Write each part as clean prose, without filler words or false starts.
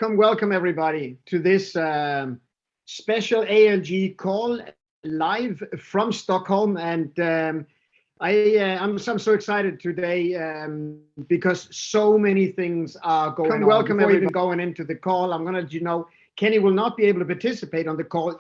Welcome everybody to this special ALG call live from Stockholm, and I'm so excited today because so many things are going on. Welcome everybody. Even going into the call, I'm gonna let you know Kenny will not be able to participate on the call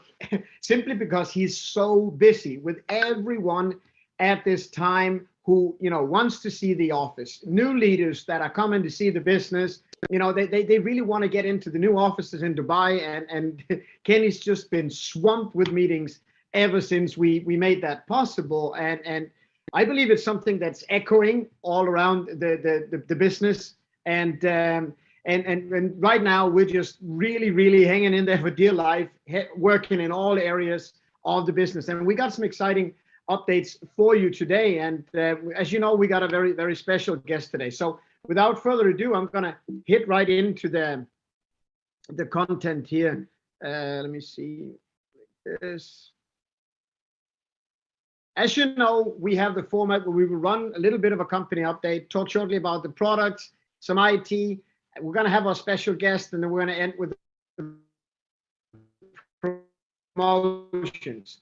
simply because he's so busy with everyone at this time who wants to see the office, new leaders that are coming to see the business. They really want to get into the new offices in Dubai, and Kenny's just been swamped with meetings ever since we made that possible. And I believe it's something that's echoing all around the business. And right now we're just really hanging in there for dear life, working in all areas of the business. And we got some exciting updates for you today. And as you know, we got a very special guest today. So without further ado, I'm gonna hit right into the content here. Let me see this. As you know, we have the format where we will run a little bit of a company update, talk shortly about the products, some IT. We're gonna have our special guest, and then we're gonna end with promotions.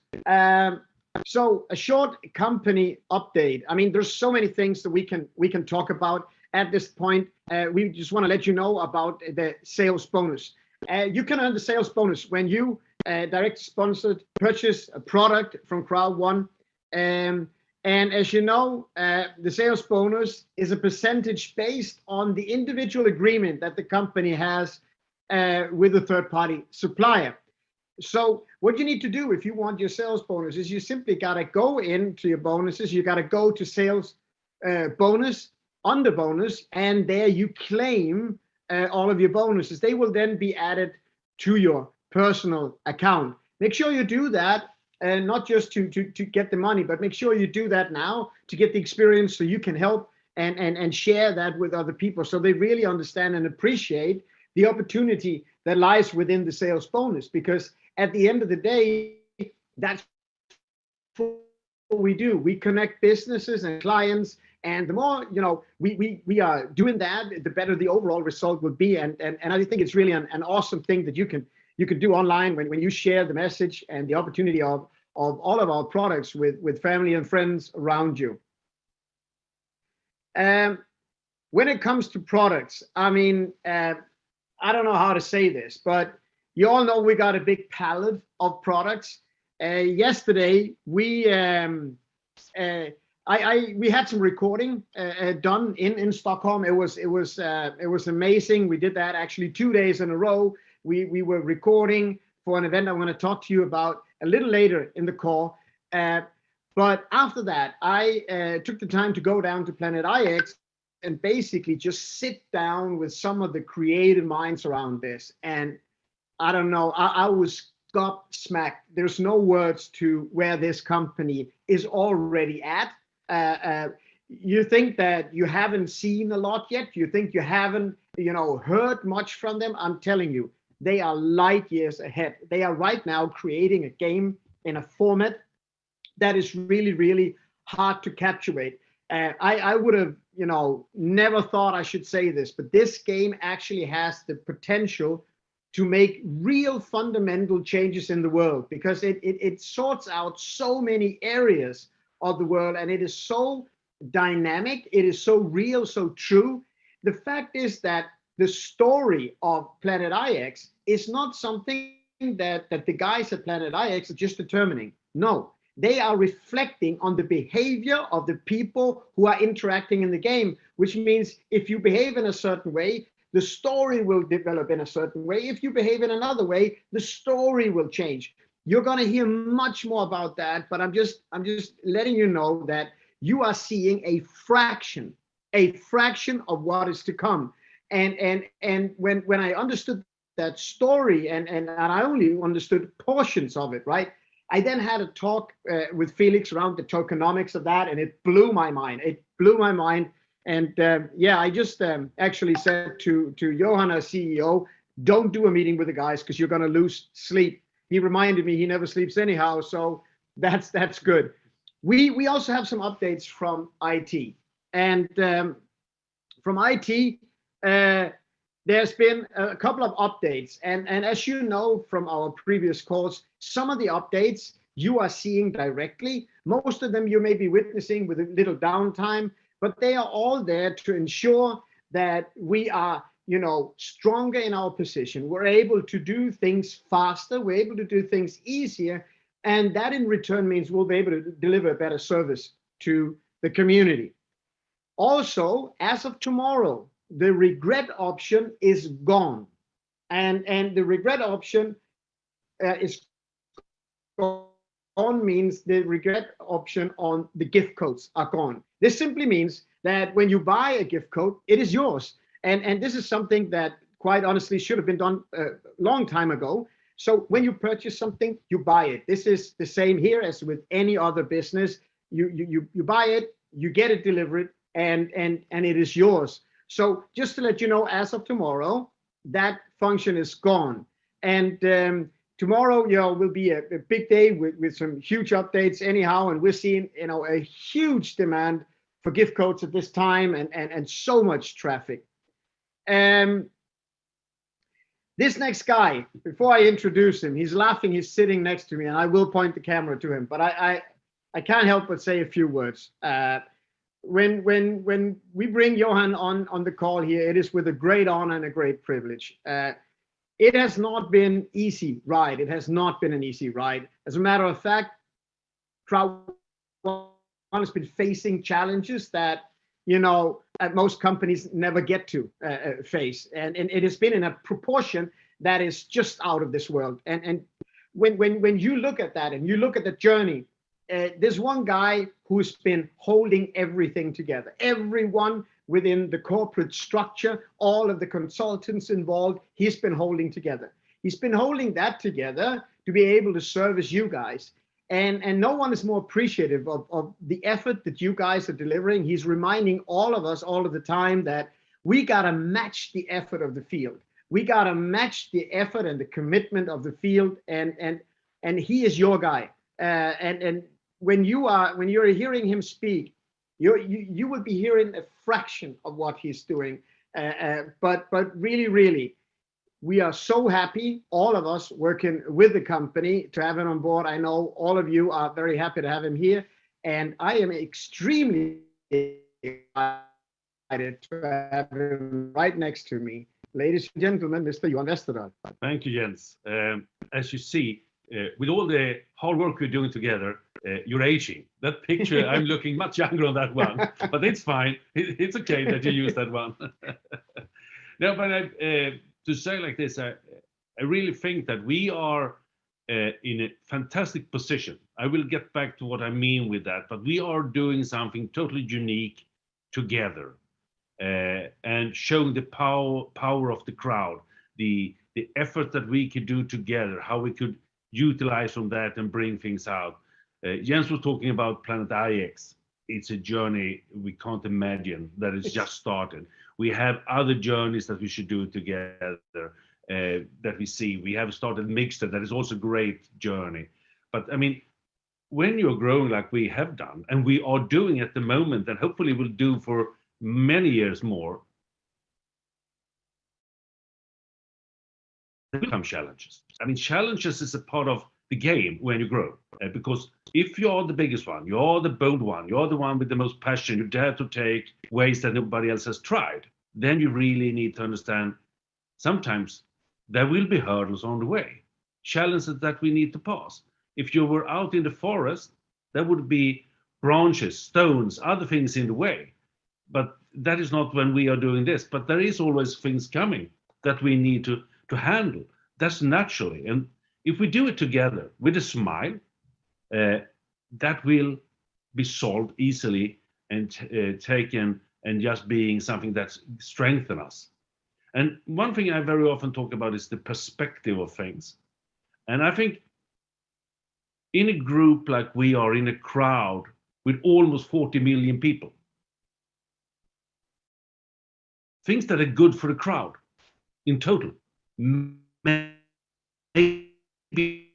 So a short company update. I mean, there's so many things that we can talk about at this point. We just want to let you know about the sales bonus. You can earn the sales bonus when you direct sponsored purchase a product from Crowd1. And as you know, the sales bonus is a percentage based on the individual agreement that the company has with a third-party supplier. So what you need to do if you want your sales bonus is you simply got to go into your bonuses. You got to go to sales bonus, under bonus, and there you claim all of your bonuses. They will then be added to your personal account. Make sure you do that, not just to get the money, but make sure you do that now to get the experience so you can help and share that with other people so they really understand and appreciate the opportunity that lies within the sales bonus. Because at the end of the day, that's what we do. We connect businesses and clients, and the more we are doing that, the better the overall result would be. And I think it's really an awesome thing that you can do online when you share the message and the opportunity of all of our products with family and friends around you. When it comes to products, I mean, I don't know how to say this, but you all know we got a big palette of products. Yesterday we had some recording done in Stockholm. It was amazing. We did that actually 2 days in a row. We were recording for an event I'm going to talk to you about a little later in the call. But after that, I took the time to go down to Planet IX and basically just sit down with some of the creative minds around this. And I don't know, I was gobsmacked. There's no words to where this company is already at. You think that you haven't seen a lot yet. You think you haven't, heard much from them. I'm telling you, they are light years ahead. They are right now creating a game in a format that is really hard to captivate. I would have, never thought I should say this, but this game actually has the potential to make real fundamental changes in the world, because it sorts out so many areas of the world, and it is so dynamic, it is so real, so true. The fact is that the story of Planet IX is not something that the guys at Planet IX are just determining. No, they are reflecting on the behavior of the people who are interacting in the game, which means if you behave in a certain way, the story will develop in a certain way. If you behave in another way, the story will change. You're going to hear much more about that, but I'm just letting you know that you are seeing a fraction of what is to come. And when I understood that story, and I only understood portions of it, right? I then had a talk with Felix around the tokenomics of that, and it blew my mind. And I just actually said to Johan, our CEO, don't do a meeting with the guys because you're going to lose sleep. He reminded me he never sleeps anyhow, so that's good. We also have some updates from IT, and from IT, there's been a couple of updates, and as you know from our previous calls, some of the updates you are seeing directly. Most of them you may be witnessing with a little downtime, but they are all there to ensure that we are, you know, stronger in our position. We're able to do things faster, we're able to do things easier, and that in return means we'll be able to deliver a better service to the community. Also, as of tomorrow, the regret option is gone, and the regret option is gone means the regret option on the gift codes are gone. This simply means that when you buy a gift code, it is yours. And this is something that quite honestly should have been done a long time ago. So when you purchase something, you buy it. This is the same here as with any other business. You buy it, you get it delivered, and it is yours. So just to let you know, as of tomorrow, that function is gone. And tomorrow, you know, will be a big day with some huge updates anyhow, and we're seeing, you know, a huge demand for gift codes at this time, and so much traffic. This next guy, before I introduce him, he's laughing, he's sitting next to me, and I will point the camera to him, but I can't help but say a few words. When we bring Johan on the call here, it is with a great honor and a great privilege. It has not been easy ride. It has not been an easy ride. As a matter of fact, Crowd1 has been facing challenges that, you know, most companies never get to face, and it has been in a proportion that is just out of this world. And when you look at that and you look at the journey, there's one guy who's been holding everything together. Everyone within the corporate structure, all of the consultants involved, he's been holding together. He's been holding that together to be able to service you guys. And no one is more appreciative of the effort that you guys are delivering. He's reminding all of us all of the time that we got to match the effort of the field. We got to match the effort and the commitment of the field. And he is your guy. And when you're hearing him speak, you will be hearing a fraction of what he's doing. But really, we are so happy, all of us working with the company, to have him on board. I know all of you are very happy to have him here, and I am extremely excited to have him right next to me. Ladies and gentlemen, Mr. Johan Westerdahl. Thank you, Jens. As you see, with all the hard work we're doing together, you're aging. That picture, I'm looking much younger on that one, but it's fine. It's okay that you use that one. No, but to say like this, I really think that we are in a fantastic position. I will get back to what I mean with that, but we are doing something totally unique together, and showing the power of the crowd, the effort that we could do together, how we could utilize from that and bring things out. Jens was talking about Planet IX. It's a journey we can't imagine that it's just started. We have other journeys that we should do together that we see. We have started Mixter, that is also a great journey. But I mean, when you're growing like we have done, and we are doing at the moment, and hopefully will do for many years more, there will come challenges. I mean, challenges is a part of the game when you grow, because if you're the biggest one, you're the bold one, you're the one with the most passion, you dare to take ways that nobody else has tried, then you really need to understand sometimes there will be hurdles on the way, challenges that we need to pass. If you were out in the forest, there would be branches, stones, other things in the way, but that is not when we are doing this. But there is always things coming that we need to handle. That's naturally. And if we do it together with a smile, that will be solved easily and taken, and just being something that strengthens us. And one thing I very often talk about is the perspective of things. And I think in a group like we are, in a crowd with almost 40 million people, things that are good for the crowd in total may be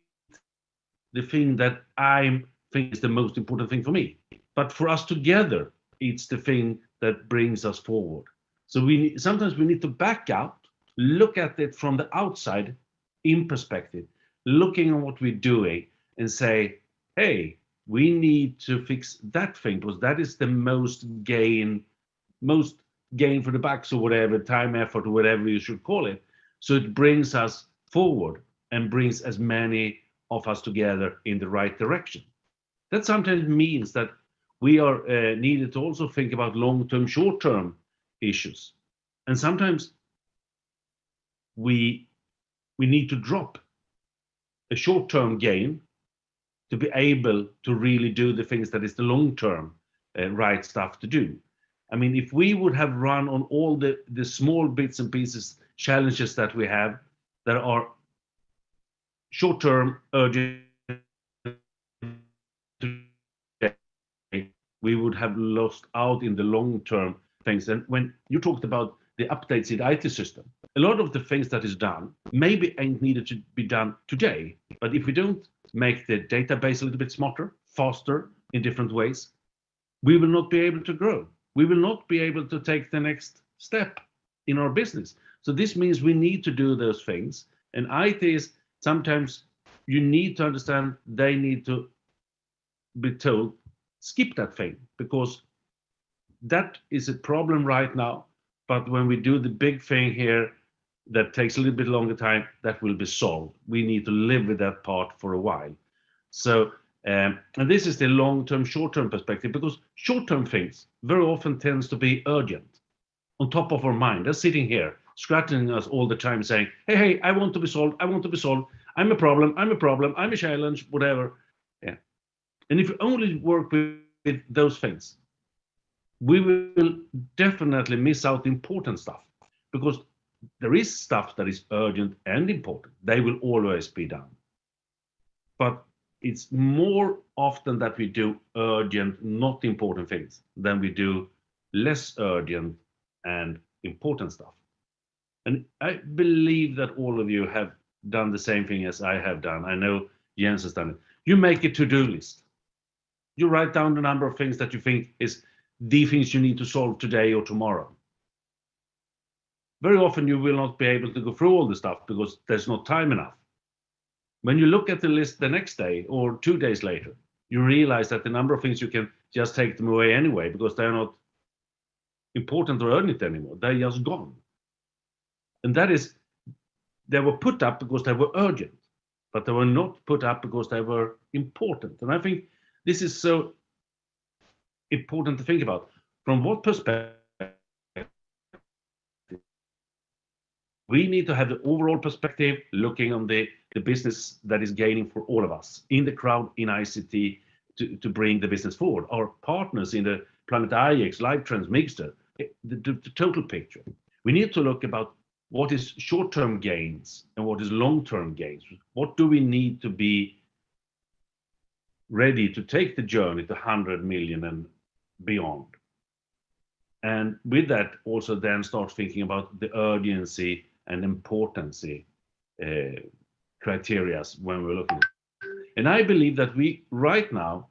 the thing that I think is the most important thing for me. But for us together, it's the thing that brings us forward. So sometimes we need to back out look at it from the outside in perspective, looking at what we're doing and say, hey, we need to fix that thing because that is the most gain for the bucks or whatever, time, effort, or whatever you should call it. So it brings us forward and brings as many of us together in the right direction. That sometimes means that we are needed to also think about long-term, short-term issues. And sometimes we need to drop a short-term gain to be able to really do the things that is the long-term right stuff to do. I mean, if we would have run on all the small bits and pieces challenges that we have that are short-term urgent, we would have lost out in the long-term things. And when you talked about the updates in the IT system, a lot of the things that is done maybe ain't needed to be done today. But if we don't make the database a little bit smarter, faster in different ways, we will not be able to grow. We will not be able to take the next step in our business. So this means we need to do those things. And IT is sometimes you need to understand they need to be told, skip that thing, because that is a problem right now. But when we do the big thing here, that takes a little bit longer time, that will be solved. We need to live with that part for a while. So, and this is the long-term, short-term perspective, because short-term things very often tends to be urgent, on top of our mind. They're sitting here, scratching us all the time, saying, hey, I want to be solved, I want to be solved. I'm a problem, I'm a challenge, whatever. Yeah. And if we only work with those things, we will definitely miss out important stuff, because there is stuff that is urgent and important. They will always be done. But it's more often that we do urgent, not important things than we do less urgent and important stuff. And I believe that all of you have done the same thing as I have done. I know Jens has done it. You make a to-do list. You write down the number of things that you think is the things you need to solve today or tomorrow. Very often you will not be able to go through all the stuff because there's not time enough. When you look at the list the next day or 2 days later, you realize that the number of things you can just take them away anyway because they're not important or urgent anymore. They're just gone. And that is, they were put up because they were urgent, but they were not put up because they were important. And I think this is so important to think about. From what perspective? We need to have the overall perspective, looking on the business that is gaining for all of us in the crowd, in ICT, to bring the business forward. Our partners in the Planet IX, Live Trends, Mixter, the total picture. We need to look about what is short-term gains and what is long-term gains. What do we need to be ready to take the journey to 100 million and beyond? And with that, also then start thinking about the urgency and importance criteria when we're looking at it. And I believe that we, right now,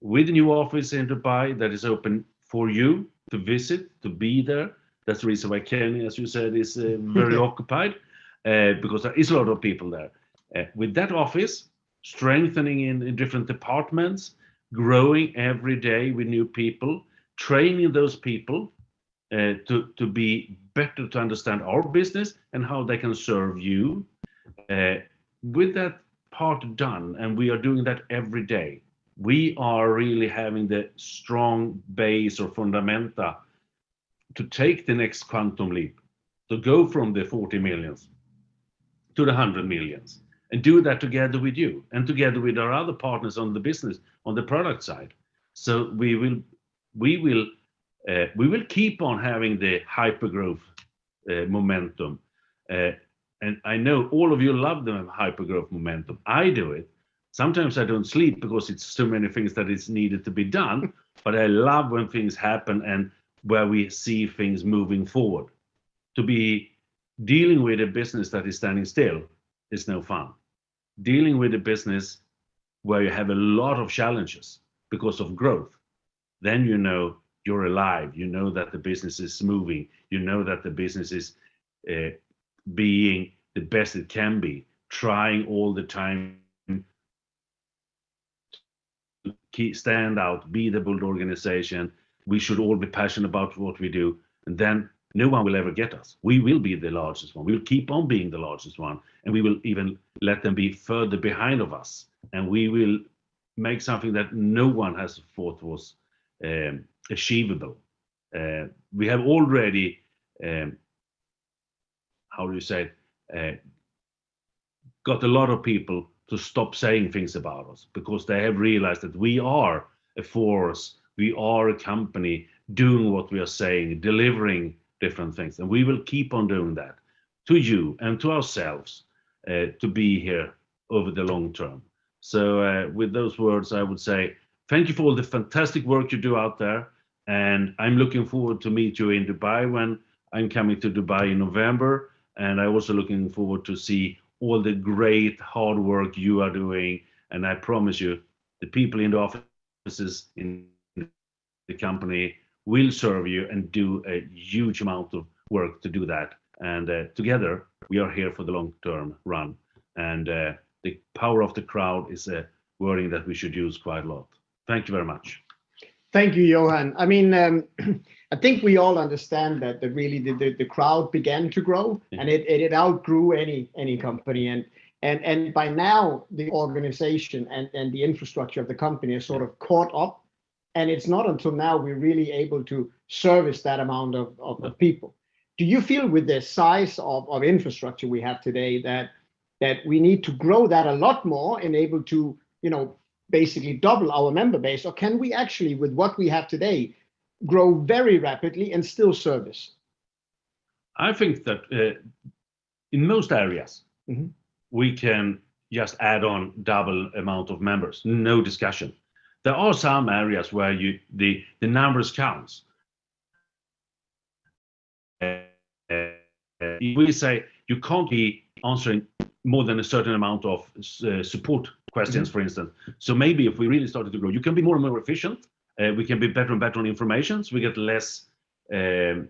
with the new office in Dubai that is open for you to visit, to be there. That's the reason why Kenny, as you said, is very occupied, because there is a lot of people there. With that office, strengthening in different departments, growing every day with new people, training those people to be better to understand our business and how they can serve you. With that part done, and we are doing that every day, we are really having the strong base or fundamenta to take the next quantum leap, to go from the 40 millions to the 100 millions, and do that together with you and together with our other partners on the business, on the product side. So we will keep on having the hypergrowth momentum. And I know all of you love the hypergrowth momentum. I do it. Sometimes I don't sleep because it's so many things that is needed to be done, but I love when things happen and where we see things moving forward. To be dealing with a business that is standing still is no fun. Dealing with a business where you have a lot of challenges because of growth, then you know you're alive, you know that the business is moving, you know that the business is being the best it can be, trying all the time to stand out, be the bold organization. We should all be passionate about what we do, and then no one will ever get us. We will be the largest one. We will keep on being the largest one, and we will even let them be further behind of us. And we will make something that no one has thought was achievable. We have already, how do you say it, got a lot of people to stop saying things about us because they have realized that we are a force, we are a company doing what we are saying, delivering different things. And we will keep on doing that to you and to ourselves to be here over the long term. So with those words, I would say thank you for all the fantastic work you do out there. And I'm looking forward to meet you in Dubai when I'm coming to Dubai in November. And I'm also looking forward to see all the great hard work you are doing. And I promise you, the people in the offices in the company will serve you and do a huge amount of work to do that. And together, we are here for the long-term run. And the power of the crowd is a wording that we should use quite a lot. Thank you very much. Thank you, Johan. I mean, I think we all understand that really the crowd began to grow, and it outgrew any company. And by now, the organization and the infrastructure of the company is sort of caught up. And it's not until now we're really able to service that amount of people. Do you feel with the size of infrastructure we have today that we need to grow that a lot more and able to, basically double our member base? Or can we actually, with what we have today, grow very rapidly and still service? I think that in most areas, we can just add on double amount of members, no discussion. There are some areas where the numbers counts. We say you can't be answering more than a certain amount of support questions, for instance. So maybe if we really started to grow, you can be more and more efficient. We can be better and better on information. So we get less, the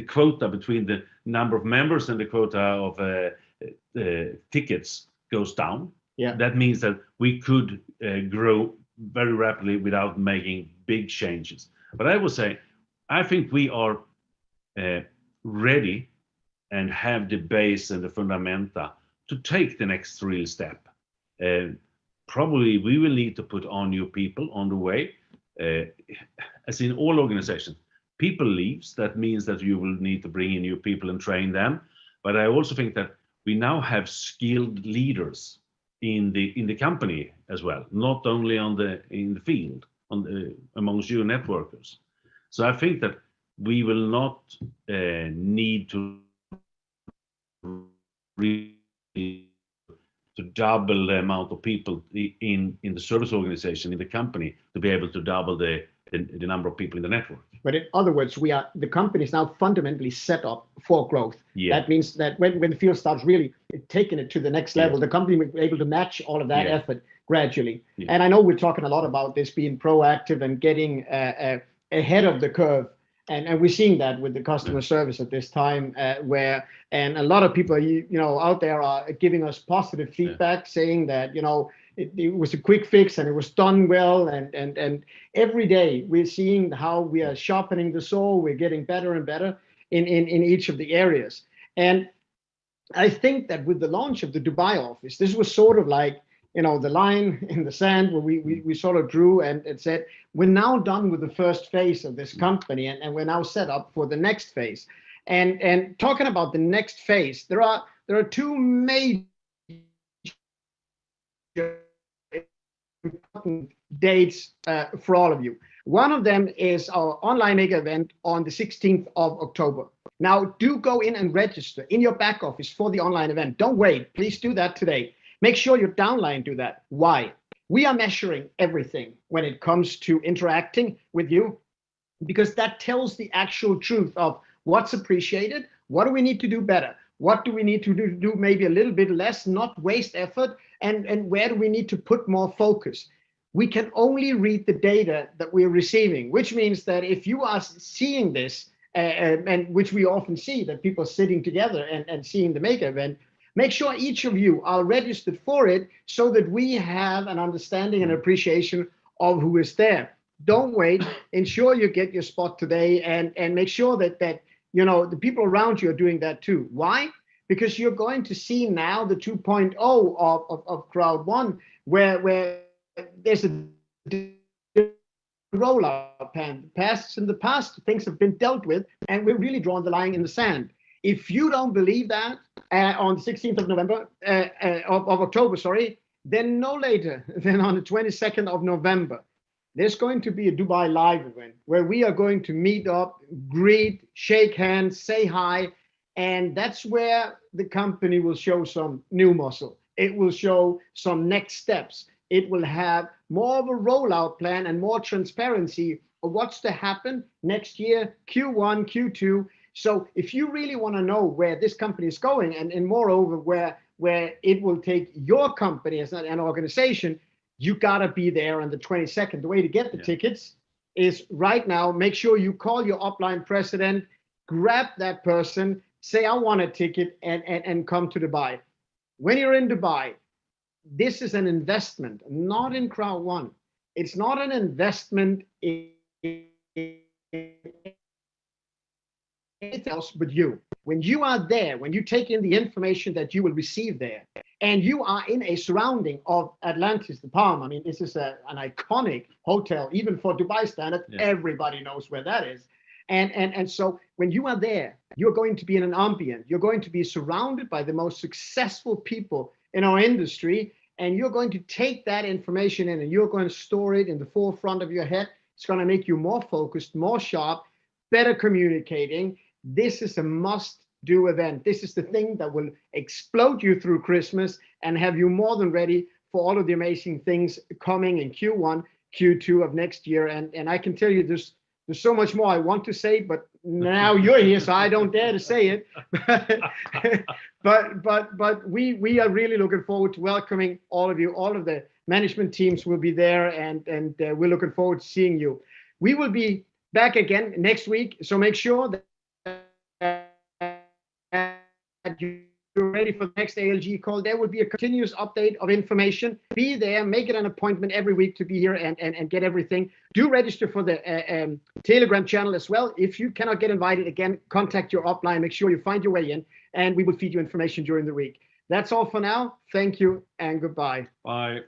quota between the number of members and the quota of tickets goes down. Yeah. That means that we could grow very rapidly without making big changes. But I would say, I think we are ready and have the base and the fundamenta to take the next real step. Probably we will need to put on new people on the way. As in all organizations, people leaves. That means that you will need to bring in new people and train them. But I also think that we now have skilled leaders in the company as well, not only in the field, amongst you networkers. So I think that we will not need to double the amount of people in the service organization in the company to be able to double the number of people in the network. But in other words, the company is now fundamentally set up for growth. Yeah. That means that when the field starts really taking it to the next level, the company will be able to match all of that effort gradually. Yeah. And I know we're talking a lot about this being proactive and getting ahead of the curve. And we're seeing that with the customer service at this time, and a lot of people, out there are giving us positive feedback, saying that, it was a quick fix and it was done well. And every day we're seeing how we are sharpening the saw. We're getting better and better in each of the areas. And I think that with the launch of the Dubai office, this was sort of like, the line in the sand where we sort of drew and said, we're now done with the first phase of this company, and we're now set up for the next phase. And talking about the next phase, there are two major important dates for all of you. One of them is our online mega event on the 16th of October. Now, do go in and register in your back office for the online event. Don't wait. Please do that today. Make sure your downline do that. Why? We are measuring everything when it comes to interacting with you, because that tells the actual truth of what's appreciated, what do we need to do better, what do we need to do maybe a little bit less, not waste effort, and where do we need to put more focus. We can only read the data that we're receiving, which means that if you are seeing this and which we often see, that people sitting together and seeing the mega event. Make sure each of you are registered for it so that we have an understanding and appreciation of who is there. Don't wait. Ensure you get your spot today, and make sure that you know the people around you are doing that too. Why? Because you're going to see now the 2.0 of Crowd1, where there's a rollout plan. In the past, things have been dealt with, and we're really drawing the line in the sand. If you don't believe that, on the 16th of November, of October, sorry, then no later than on the 22nd of November, there's going to be a Dubai live event where we are going to meet up, greet, shake hands, say hi, and that's where the company will show some new muscle. It will show some next steps. It will have more of a rollout plan and more transparency of what's to happen next year, Q1, Q2. So if you really want to know where this company is going, and moreover, where it will take your company as an organization, you got to be there on the 22nd. The way to get the tickets is right now. Make sure you call your upline president, grab that person, say, I want a ticket, and come to Dubai. When you're in Dubai, this is an investment, not in Crowd1. It's not an investment in anything else but you. When you are there, when you take in the information that you will receive there, and you are in a surrounding of Atlantis, the Palm. I mean, this is an iconic hotel, even for Dubai standard. Yeah. Everybody knows where that is. And so when you are there, you're going to be in an ambient. You're going to be surrounded by the most successful people in our industry, and you're going to take that information in, and you're going to store it in the forefront of your head. It's going to make you more focused, more sharp, better communicating. This is a must-do event. This is the thing that will explode you through Christmas and have you more than ready for all of the amazing things coming in Q1, Q2 of next year. And I can tell you there's so much more I want to say, but now you're here, so I don't dare to say it. but we are really looking forward to welcoming all of you. All of the management teams will be there, and we're looking forward to seeing you. We will be back again next week, so make sure that you're ready for the next ALG call. There will be a continuous update of information. Be there, make it an appointment every week to be here and get everything. Do register for the Telegram channel as well. If you cannot get invited, again, contact your upline. Make sure you find your way in, and we will feed you information during the week. That's all for now. Thank you and goodbye. Bye.